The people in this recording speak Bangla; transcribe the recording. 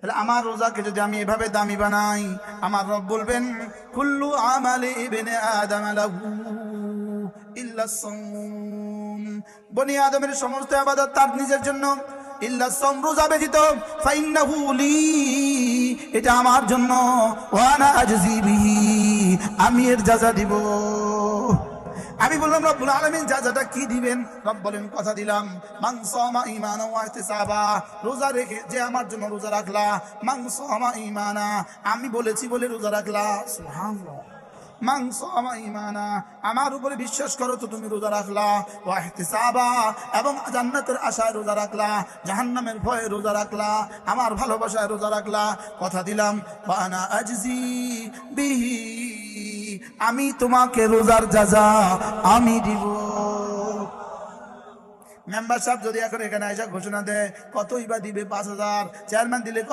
তাহলে আমার রোজাকে যদি আমি এভাবে দামি বানাই, আমার রব বলবেন কুল্লু আমালি ইবনে আদম লাহু ইল্লা সাওম, বনি আদমের সমস্ত ইবাদত তার নিজের জন্য, ইল্লা সাওম, রোজা ব্যতীত, ফাইন্নাহু লি, এটা আমার জন্য, ওয়া আনা আজজি বিহি, আমি এর যাজা দিব। আমি বললাম রব্বুল আলামিন যাজাটা কি দিবেন? রব বলেন কথা দিলাম, মান সামা ঈমানান ওয়া ইহতিসাবা, রোজা রেখে যে আমার জন্য রোজা রাখলা, মান সামা ঈমানা, আমি বলেছি বলে রোজা রাখলা, সুবহানাল্লাহ, মান সামা ঈমানা, আমার উপরে বিশ্বাস করো তো তুমি রোজা রাখলা, ওয়া ইহতিসাবা, এবং জান্নাতের আশায় রোজা রাখলা, জাহান্নামের ভয়ে রোজা রাখলা, আমার ভালোবাসায় রোজা রাখলা, কথা দিলাম ওয়া আনা আজজি বিহি, আমি তোমাকে রোজার যাজা আমি দিব। মেম্বার সাহেব যদি এখন এখানে এসে ঘোষণা দেয় কতই বা দিবে, 5,000, চেয়ারম্যান দিলে কত